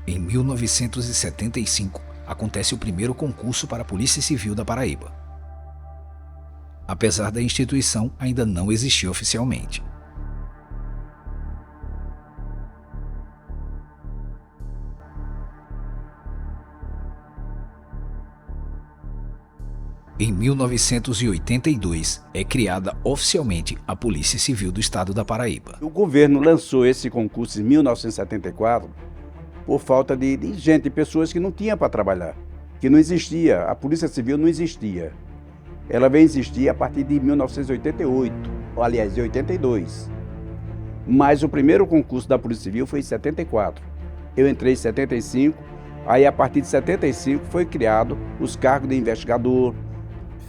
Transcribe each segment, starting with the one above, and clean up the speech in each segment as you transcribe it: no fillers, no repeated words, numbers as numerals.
Em 1975, acontece o primeiro concurso para a Polícia Civil da Paraíba. Apesar da instituição ainda não existir oficialmente. Em 1982, é criada oficialmente a Polícia Civil do Estado da Paraíba. O governo lançou esse concurso em 1974 por falta de gente, de pessoas que não tinham para trabalhar, que não existia, a Polícia Civil não existia. Ela veio existir a partir de 1988, ou aliás, de 82. Mas o primeiro concurso da Polícia Civil foi em 74. Eu entrei em 75, aí a partir de 75 foi criado os cargos de investigador,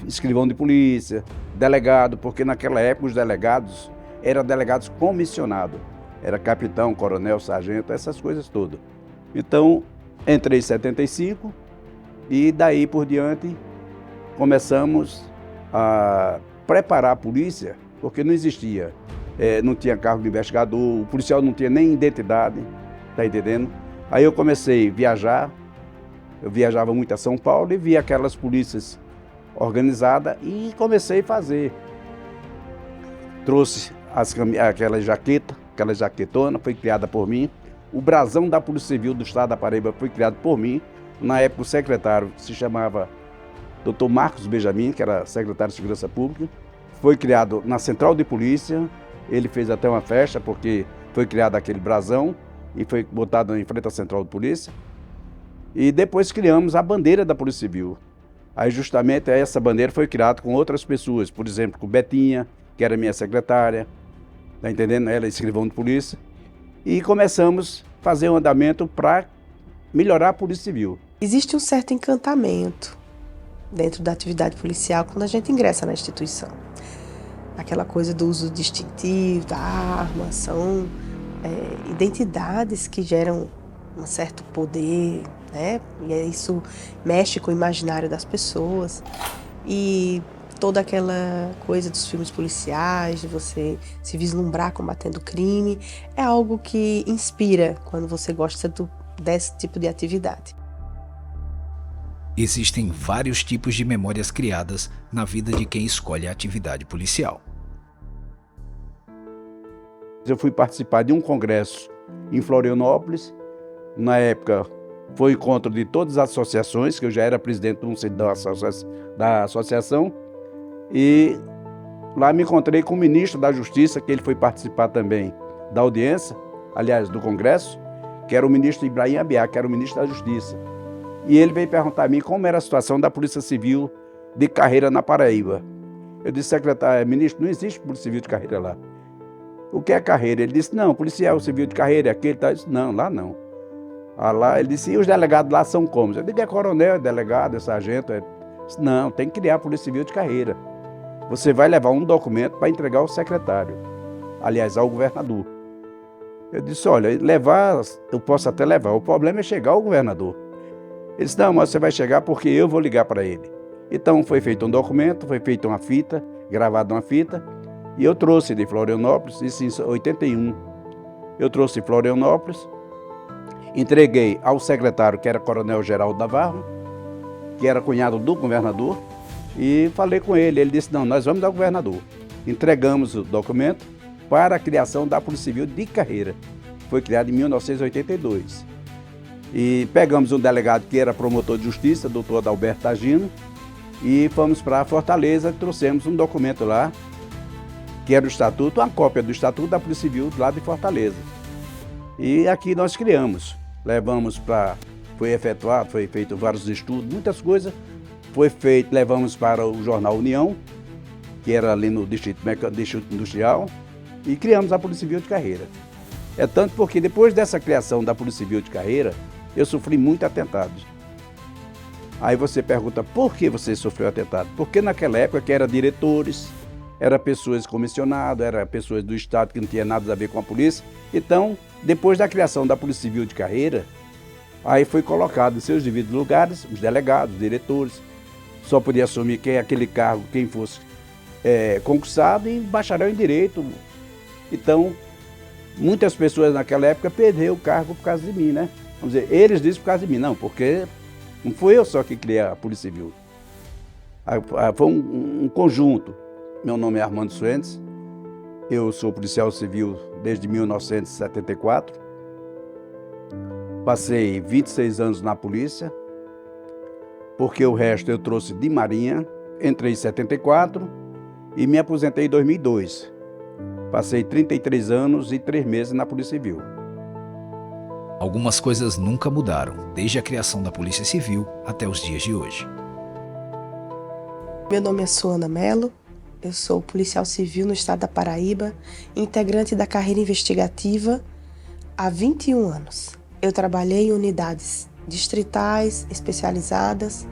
escrivão de polícia, delegado, porque naquela época os delegados eram delegados comissionados. Era capitão, coronel, sargento, essas coisas todas. Então, entrei em 75 e daí por diante começamos a preparar a polícia, porque não existia, não tinha cargo de investigador, o policial não tinha nem identidade, tá entendendo? Aí eu comecei a viajar, eu viajava muito a São Paulo e via aquelas polícias organizadas e comecei a fazer. Trouxe aquela jaquetona, foi criada por mim. O brasão da Polícia Civil do Estado da Paraíba foi criado por mim. Na época o secretário se chamava Dr. Marcos Benjamin, que era secretário de Segurança Pública. Foi criado na Central de Polícia, ele fez até uma festa porque foi criado aquele brasão e foi botado em frente à Central de Polícia. E depois criamos a bandeira da Polícia Civil. Aí justamente essa bandeira foi criada com outras pessoas, por exemplo, com Betinha, que era minha secretária, tá entendendo? Ela é escrivão de polícia. E começamos a fazer um andamento para melhorar a Polícia Civil. Existe um certo encantamento dentro da atividade policial quando a gente ingressa na instituição. Aquela coisa do uso distintivo, da arma, são identidades que geram um certo poder, né? E isso mexe com o imaginário das pessoas. E toda aquela coisa dos filmes policiais, de você se vislumbrar combatendo o crime, é algo que inspira quando você gosta desse tipo de atividade. Existem vários tipos de memórias criadas na vida de quem escolhe a atividade policial. Eu fui participar de um congresso em Florianópolis. Na época, foi encontro de todas as associações, que eu já era presidente da associação. E lá me encontrei com o ministro da Justiça, que ele foi participar também da audiência, aliás, do congresso, que era o ministro Ibrahim Abiá, que era o ministro da Justiça. E ele veio perguntar a mim como era a situação da Polícia Civil de carreira na Paraíba. Eu disse, secretário, ministro, não existe Polícia Civil de carreira lá. O que é carreira? Ele disse, não, policial civil de carreira é aquele. Eu disse, não, lá não. Lá, ele disse, e os delegados lá são como? Eu disse, é coronel, é delegado, é sargento. Eu disse, não, tem que criar a Polícia Civil de carreira. Você vai levar um documento para entregar ao secretário, aliás, ao governador. Eu disse, olha, levar, eu posso até levar, o problema é chegar ao governador. Ele disse, não, mas você vai chegar porque eu vou ligar para ele. Então foi feito um documento, foi feita uma fita, gravada uma fita, e eu trouxe de Florianópolis, isso em 81. Eu trouxe de Florianópolis, entreguei ao secretário, que era Coronel Geraldo Navarro, que era cunhado do governador, e falei com ele. Ele disse, não, nós vamos dar ao governador. Entregamos o documento para a criação da Polícia Civil de carreira. Foi criada em 1982. E pegamos um delegado que era promotor de justiça, doutor Adalberto Tagino, e fomos para Fortaleza, trouxemos um documento lá, que era o estatuto, uma cópia do estatuto da Polícia Civil lá de Fortaleza. E aqui nós criamos, levamos para, foi feito vários estudos, muitas coisas, foi feito, levamos para o jornal União, que era ali no Distrito Industrial, e criamos a Polícia Civil de carreira. É tanto porque depois dessa criação da Polícia Civil de carreira, eu sofri muito atentados. Aí você pergunta, por que você sofreu atentado? Porque naquela época que eram diretores, eram pessoas comissionadas, eram pessoas do Estado que não tinha nada a ver com a polícia. Então, depois da criação da Polícia Civil de carreira, aí foi colocado em seus devidos lugares, os delegados, os diretores, só podia assumir aquele cargo quem fosse concursado e bacharel em Direito. Então, muitas pessoas naquela época perderam o cargo por causa de mim, né? Vamos dizer, eles dizem por causa de mim, não, porque não fui eu só que criei a Polícia Civil. Foi um conjunto. Meu nome é Armando Suentes, eu sou policial civil desde 1974. Passei 26 anos na polícia, porque o resto eu trouxe de marinha. Entrei em 74 e me aposentei em 2002. Passei 33 anos e 3 meses na Polícia Civil. Algumas coisas nunca mudaram, desde a criação da Polícia Civil até os dias de hoje. Meu nome é Suana Mello, eu sou policial civil no estado da Paraíba, integrante da carreira investigativa há 21 anos. Eu trabalhei em unidades distritais, especializadas,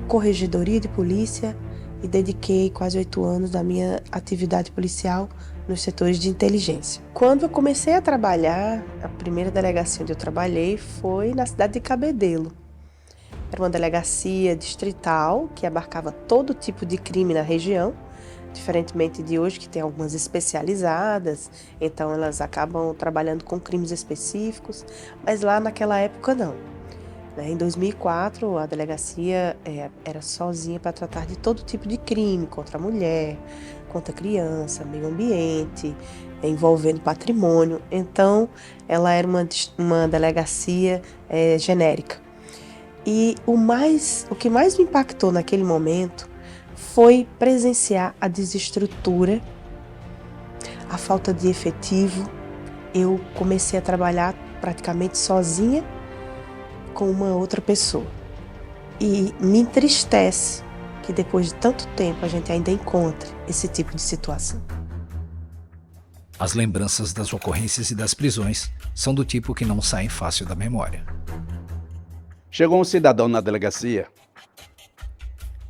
corregedoria de polícia e dediquei quase 8 anos da minha atividade policial nos setores de inteligência. Quando eu comecei a trabalhar, a primeira delegacia onde eu trabalhei foi na cidade de Cabedelo. Era uma delegacia distrital que abarcava todo tipo de crime na região, diferentemente de hoje, que tem algumas especializadas, então elas acabam trabalhando com crimes específicos, mas lá naquela época não. Em 2004, a delegacia era sozinha para tratar de todo tipo de crime contra a mulher, contra a criança, meio ambiente, envolvendo patrimônio. Então, ela era uma delegacia genérica. E o que mais me impactou naquele momento foi presenciar a desestrutura, a falta de efetivo. Eu comecei a trabalhar praticamente sozinha com uma outra pessoa. E me entristece que depois de tanto tempo a gente ainda encontre esse tipo de situação. As lembranças das ocorrências e das prisões são do tipo que não saem fácil da memória. Chegou um cidadão na delegacia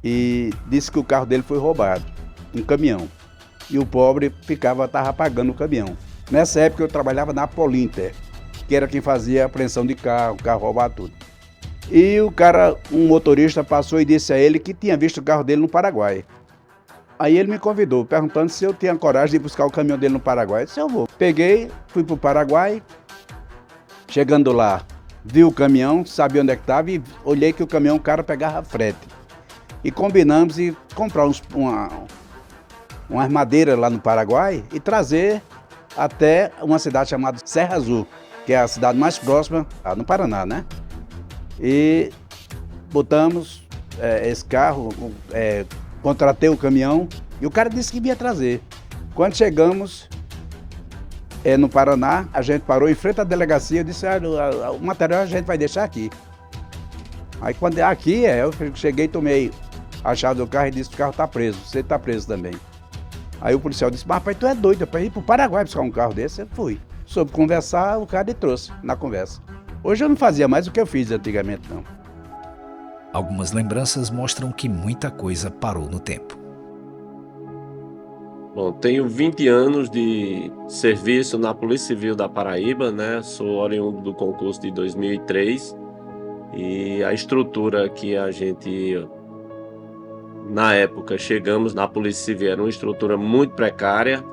e disse que o carro dele foi roubado, um caminhão. E o pobre estava pagando o caminhão. Nessa época eu trabalhava na Polinter, que era quem fazia a apreensão de carro roubado tudo. E o cara, um motorista, passou e disse a ele que tinha visto o carro dele no Paraguai. Aí ele me convidou, perguntando se eu tinha coragem de buscar o caminhão dele no Paraguai. Eu disse, eu vou. Peguei, fui pro Paraguai, chegando lá, vi o caminhão, sabia onde é que estava e olhei que o caminhão, o cara pegava frete. E combinamos de comprar umas madeiras lá no Paraguai e trazer até uma cidade chamada Serra Azul, que é a cidade mais próxima, no Paraná, né? E botamos esse carro, contratei o caminhão e o cara disse que ia trazer. Quando chegamos no Paraná, a gente parou em frente à delegacia e disse, o material a gente vai deixar aqui. Aí quando aqui, eu cheguei e tomei a chave do carro e disse, o carro está preso, você está preso também. Aí o policial disse, mas rapaz, tu é doido, para ir para o Paraguai buscar um carro desse? Eu fui. Soube conversar, o cara trouxe na conversa. Hoje eu não fazia mais o que eu fiz antigamente, não. Algumas lembranças mostram que muita coisa parou no tempo. Bom, tenho 20 anos de serviço na Polícia Civil da Paraíba, né? Sou oriundo do concurso de 2003 e a estrutura que a gente, na época, chegamos na Polícia Civil era uma estrutura muito precária,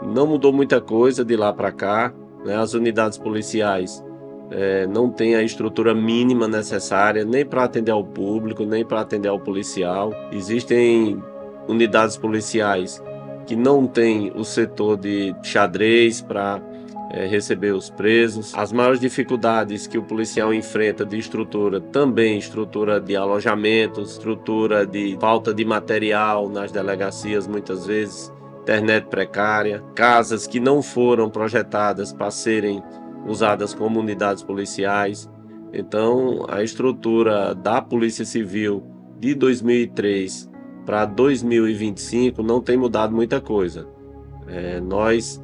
não mudou muita coisa de lá para cá, né? As unidades policiais não têm a estrutura mínima necessária nem para atender ao público, nem para atender ao policial. Existem unidades policiais que não tem o setor de xadrez para receber os presos. As maiores dificuldades que o policial enfrenta de estrutura, também estrutura de alojamentos, estrutura de falta de material nas delegacias muitas vezes, internet precária, casas que não foram projetadas para serem usadas como unidades policiais. Então, a estrutura da Polícia Civil de 2003 para 2025 não tem mudado muita coisa. Nós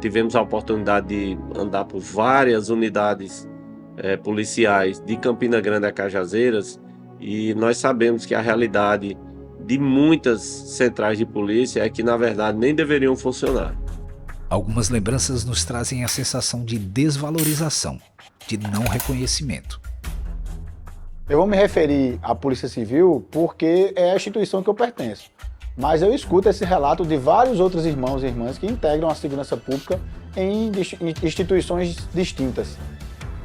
tivemos a oportunidade de andar por várias unidades policiais de Campina Grande a Cajazeiras e nós sabemos que a realidade de muitas centrais de polícia é que, na verdade, nem deveriam funcionar. Algumas lembranças nos trazem a sensação de desvalorização, de não reconhecimento. Eu vou me referir à Polícia Civil porque é a instituição que eu pertenço. Mas eu escuto esse relato de vários outros irmãos e irmãs que integram a segurança pública em instituições distintas.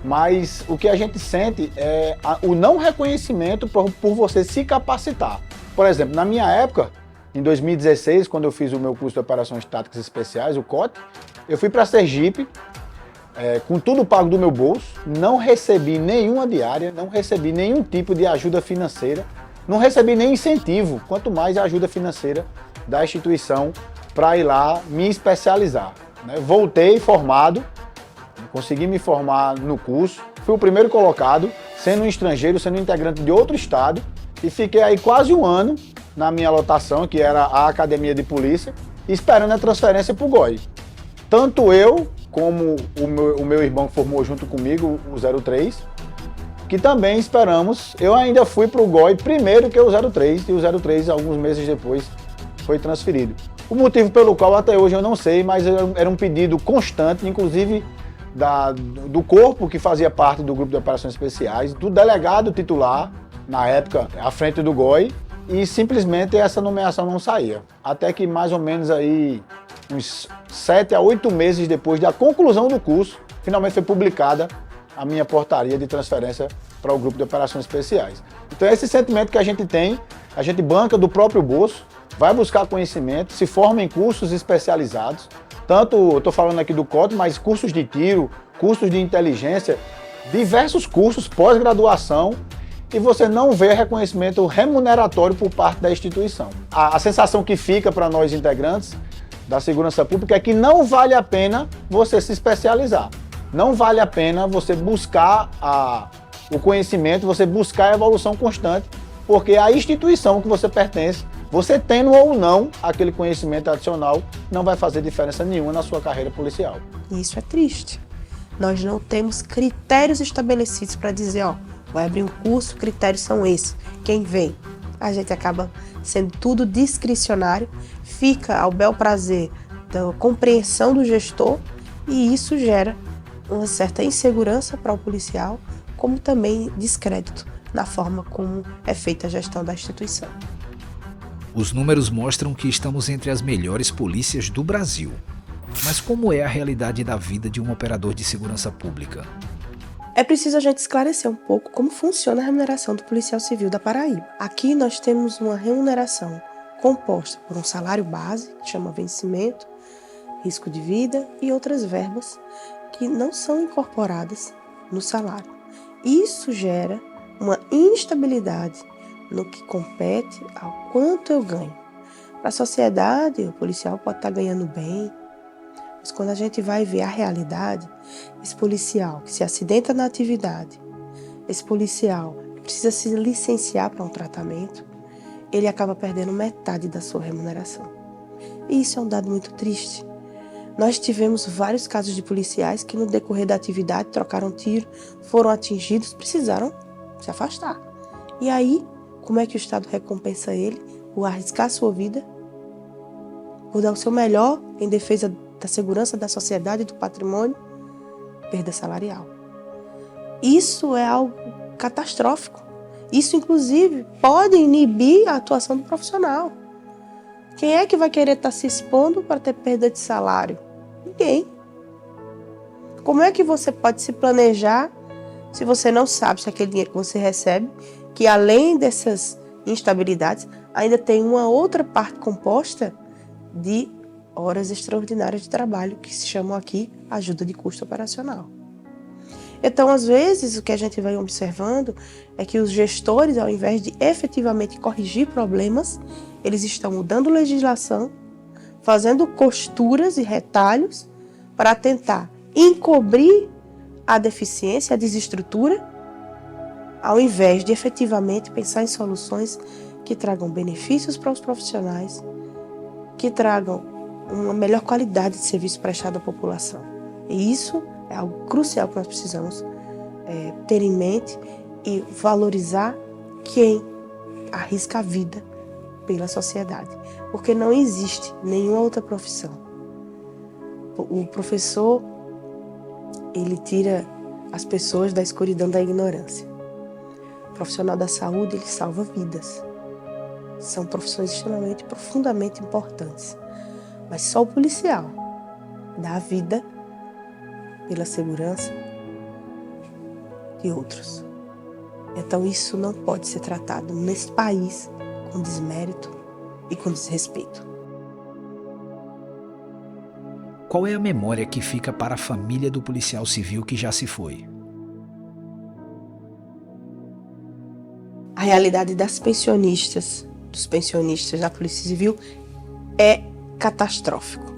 mas o que a gente sente é o não reconhecimento por você se capacitar. Por exemplo, na minha época, em 2016, quando eu fiz o meu curso de Operações Táticas Especiais, o COT, eu fui para Sergipe, com tudo pago do meu bolso, não recebi nenhuma diária, não recebi nenhum tipo de ajuda financeira, não recebi nem incentivo, quanto mais a ajuda financeira da instituição para ir lá me especializar. Né? Voltei formado, consegui me formar no curso, fui o primeiro colocado, sendo um estrangeiro, sendo um integrante de outro estado, e fiquei aí quase um ano na minha lotação, que era a Academia de Polícia, esperando a transferência para o GOI. Tanto eu, como o meu irmão que formou junto comigo, o 03, que também esperamos, eu ainda fui para o GOI primeiro que o 03, e o 03, alguns meses depois, foi transferido. O motivo pelo qual até hoje eu não sei, mas era um pedido constante, inclusive do corpo que fazia parte do grupo de operações especiais, do delegado titular, na época, à frente do GOI, e simplesmente essa nomeação não saía. Até que mais ou menos aí, uns 7 a 8 meses depois da conclusão do curso, finalmente foi publicada a minha portaria de transferência para o grupo de operações especiais. Então esse sentimento que a gente tem, a gente banca do próprio bolso, vai buscar conhecimento, se forma em cursos especializados, tanto, eu estou falando aqui do COT, mas cursos de tiro, cursos de inteligência, diversos cursos, pós-graduação, e você não vê reconhecimento remuneratório por parte da instituição. A sensação que fica para nós integrantes da segurança pública é que não vale a pena você se especializar. Não vale a pena você buscar o conhecimento, você buscar a evolução constante, porque a instituição que você pertence, você tendo ou não aquele conhecimento adicional, não vai fazer diferença nenhuma na sua carreira policial. Isso é triste. Nós não temos critérios estabelecidos para dizer, ó, vai abrir um curso, critérios são esses. Quem vem? A gente acaba sendo tudo discricionário, fica ao bel prazer da compreensão do gestor e isso gera uma certa insegurança para o policial, como também descrédito na forma como é feita a gestão da instituição. Os números mostram que estamos entre as melhores polícias do Brasil. Mas como é a realidade da vida de um operador de segurança pública? É preciso a gente esclarecer um pouco como funciona a remuneração do policial civil da Paraíba. Aqui nós temos uma remuneração composta por um salário base, que chama vencimento, risco de vida e outras verbas que não são incorporadas no salário. Isso gera uma instabilidade no que compete ao quanto eu ganho. Para a sociedade, o policial pode estar ganhando bem, mas quando a gente vai ver a realidade, esse policial que se acidenta na atividade, esse policial que precisa se licenciar para um tratamento, ele acaba perdendo metade da sua remuneração. E isso é um dado muito triste. Nós tivemos vários casos de policiais que no decorrer da atividade trocaram tiro, foram atingidos, precisaram se afastar. E aí, como é que o Estado recompensa ele por arriscar a sua vida, por dar o seu melhor em defesa da segurança da sociedade e do patrimônio? Perda salarial. Isso é algo catastrófico. Isso, inclusive, pode inibir a atuação do profissional. Quem é que vai querer estar se expondo para ter perda de salário? Ninguém. Como é que você pode se planejar se você não sabe se aquele dinheiro que você recebe, que além dessas instabilidades, ainda tem uma outra parte composta de horas extraordinárias de trabalho, que se chamam aqui ajuda de custo operacional. Então, às vezes, o que a gente vai observando é que os gestores, ao invés de efetivamente corrigir problemas, eles estão mudando legislação, fazendo costuras e retalhos para tentar encobrir a deficiência, a desestrutura, ao invés de efetivamente pensar em soluções que tragam benefícios para os profissionais, que tragam uma melhor qualidade de serviço prestado à população. E isso é algo crucial que nós precisamos ter em mente e valorizar quem arrisca a vida pela sociedade, porque não existe nenhuma outra profissão. O professor, ele tira as pessoas da escuridão da ignorância. O profissional da saúde, ele salva vidas. São profissões extremamente, profundamente importantes. Mas só o policial dá a vida pela segurança de outros. Então isso não pode ser tratado nesse país com desmérito e com desrespeito. Qual é a memória que fica para a família do policial civil que já se foi? A realidade dos pensionistas da Polícia Civil é catastrófico.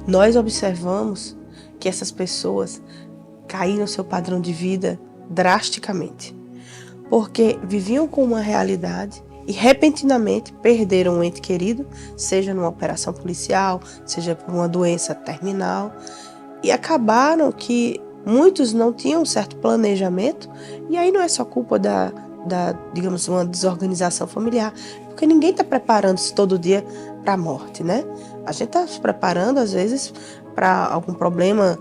Nós observamos que essas pessoas caíram seu padrão de vida drasticamente, porque viviam com uma realidade e repentinamente perderam um ente querido, seja numa operação policial, seja por uma doença terminal, e acabaram que muitos não tinham um certo planejamento, e aí não é só culpa digamos, uma desorganização familiar, porque ninguém está preparando-se todo dia para a morte, né? A gente está se preparando, às vezes, para algum problema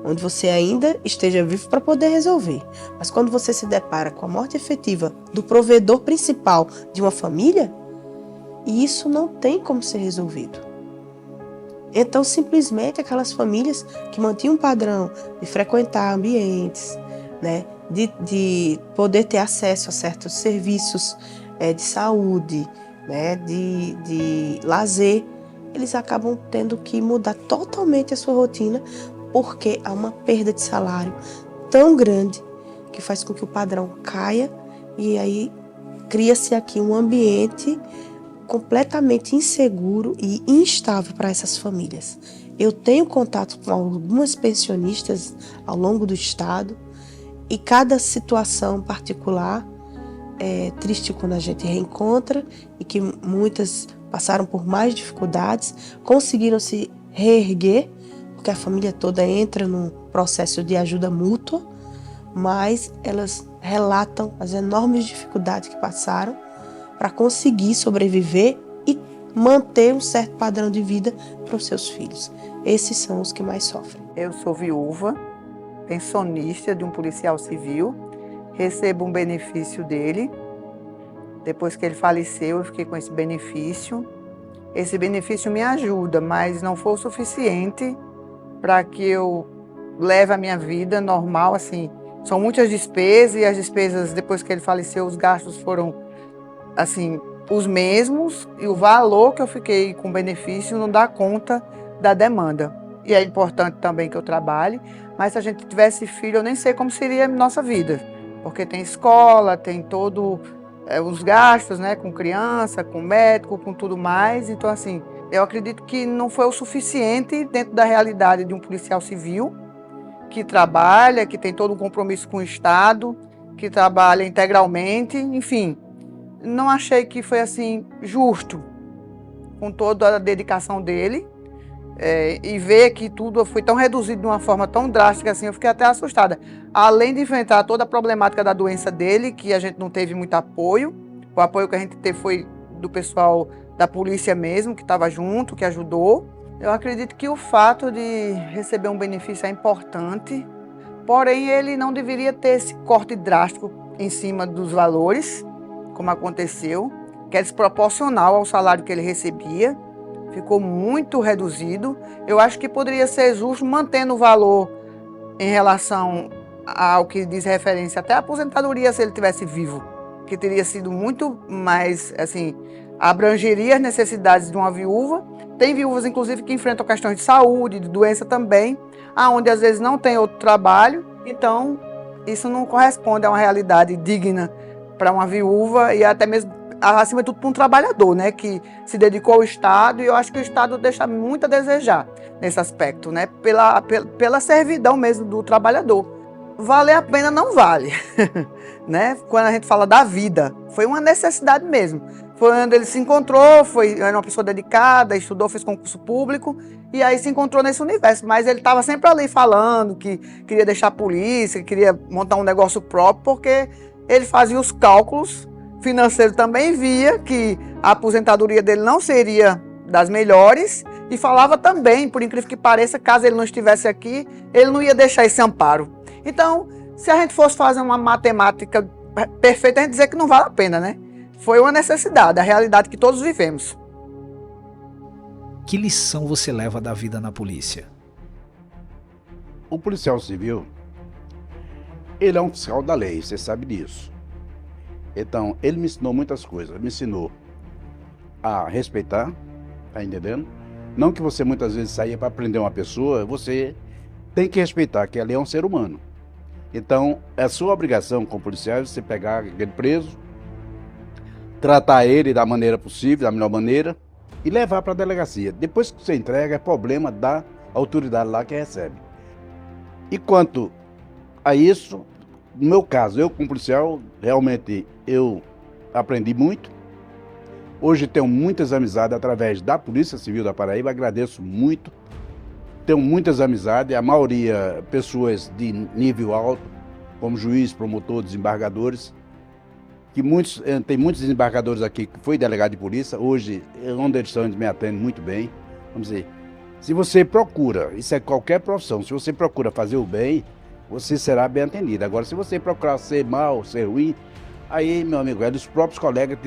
onde você ainda esteja vivo para poder resolver. Mas quando você se depara com a morte efetiva do provedor principal de uma família, isso não tem como ser resolvido. Então, simplesmente, aquelas famílias que mantinham um padrão de frequentar ambientes, né, de poder ter acesso a certos serviços de saúde, né, de lazer, eles acabam tendo que mudar totalmente a sua rotina, porque há uma perda de salário tão grande que faz com que o padrão caia, e aí cria-se aqui um ambiente completamente inseguro e instável para essas famílias. Eu tenho contato com algumas pensionistas ao longo do estado, e cada situação particular é triste quando a gente reencontra, e que muitas passaram por mais dificuldades, conseguiram se reerguer, porque a família toda entra num processo de ajuda mútua, mas elas relatam as enormes dificuldades que passaram para conseguir sobreviver e manter um certo padrão de vida para os seus filhos. Esses são os que mais sofrem. Eu sou viúva, pensionista de um policial civil, recebo um benefício dele. Depois que ele faleceu, eu fiquei com esse benefício. Esse benefício me ajuda, mas não foi o suficiente para que eu leve a minha vida normal, assim. São muitas despesas, e as despesas, depois que ele faleceu, os gastos foram, assim, os mesmos, e o valor que eu fiquei com benefício não dá conta da demanda. E é importante também que eu trabalhe, mas se a gente tivesse filho, eu nem sei como seria a nossa vida, porque tem escola, tem todo os gastos, né, com criança, com médico, com tudo mais. Então, assim, eu acredito que não foi o suficiente dentro da realidade de um policial civil que trabalha, que tem todo um compromisso com o Estado, que trabalha integralmente, enfim. Não achei que foi, assim, justo com toda a dedicação dele. E ver que tudo foi tão reduzido de uma forma tão drástica assim, eu fiquei até assustada. Além de enfrentar toda a problemática da doença dele, que a gente não teve muito apoio, o apoio que a gente teve foi do pessoal da polícia mesmo, que estava junto, que ajudou. Eu acredito que o fato de receber um benefício é importante, porém ele não deveria ter esse corte drástico em cima dos valores, como aconteceu, que é desproporcional ao salário que ele recebia. Ficou muito reduzido. Eu acho que poderia ser justo mantendo o valor em relação ao que diz referência até a aposentadoria, se ele tivesse vivo, que teria sido muito mais, assim, abrangeria as necessidades de uma viúva. Tem viúvas, inclusive, que enfrentam questões de saúde, de doença também, onde às vezes não tem outro trabalho. Então, isso não corresponde a uma realidade digna para uma viúva e até mesmo, acima de tudo, para um trabalhador, né, que se dedicou ao Estado, e eu acho que o Estado deixa muito a desejar nesse aspecto, né, pela servidão mesmo do trabalhador. Valer a pena não vale, né, quando a gente fala da vida, foi uma necessidade mesmo. Foi onde ele se encontrou, era uma pessoa dedicada, estudou, fez concurso público, e aí se encontrou nesse universo, mas ele estava sempre ali falando que queria deixar a polícia, que queria montar um negócio próprio, porque ele fazia os cálculos financeiro, também via que a aposentadoria dele não seria das melhores, e falava também, por incrível que pareça, caso ele não estivesse aqui, ele não ia deixar esse amparo. Então, se a gente fosse fazer uma matemática perfeita, a gente dizer que não vale a pena, né? Foi uma necessidade, a realidade que todos vivemos. Que lição você leva da vida na polícia? O policial civil, Ele é um fiscal da lei, você sabe disso. Então, ele me ensinou muitas coisas. Me ensinou a respeitar, tá entendendo? Não que você muitas vezes saia para prender uma pessoa, você tem que respeitar que ele é um ser humano. Então, é sua obrigação como policial você pegar aquele preso, tratar ele da maneira possível, da melhor maneira, e levar para a delegacia. Depois que você entrega, é problema da autoridade lá que recebe. E quanto a isso, no meu caso, eu como policial, realmente eu aprendi muito. Hoje tenho muitas amizades através da Polícia Civil da Paraíba, agradeço muito. Tenho muitas amizades, a maioria pessoas de nível alto, como juiz, promotor, desembargadores. Tem muitos desembargadores aqui que foi delegado de polícia, hoje, onde eles estão, eles me atendem muito bem. Vamos dizer, se você procura, isso é qualquer profissão, se você procura fazer o bem, você será bem atendido. Agora, se você procurar ser mal, ser ruim, aí, meu amigo, os próprios colegas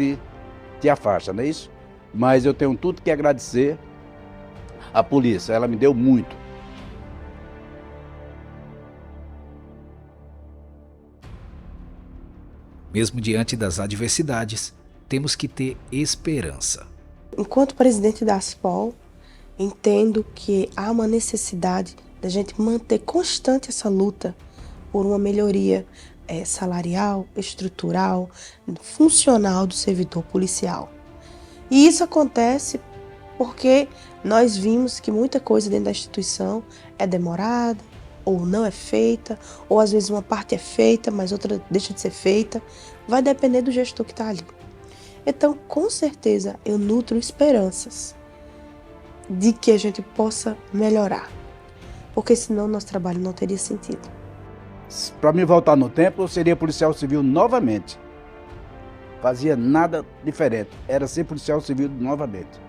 te afastam, não é isso? Mas eu tenho tudo que agradecer à polícia, ela me deu muito. Mesmo diante das adversidades, temos que ter esperança. Enquanto presidente da ASPOL, entendo que há uma necessidade da gente manter constante essa luta por uma melhoria salarial, estrutural, funcional do servidor policial. E isso acontece porque nós vimos que muita coisa dentro da instituição é demorada, ou não é feita, ou às vezes uma parte é feita, mas outra deixa de ser feita. Vai depender do gestor que está ali. Então, com certeza, eu nutro esperanças de que a gente possa melhorar, porque senão nosso trabalho não teria sentido. Para mim voltar no tempo, eu seria policial civil novamente. Fazia nada diferente, era ser policial civil novamente.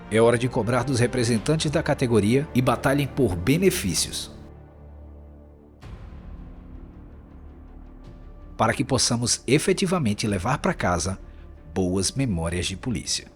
É hora de cobrar dos representantes da categoria e batalhem por benefícios, para que possamos efetivamente levar para casa boas memórias de polícia.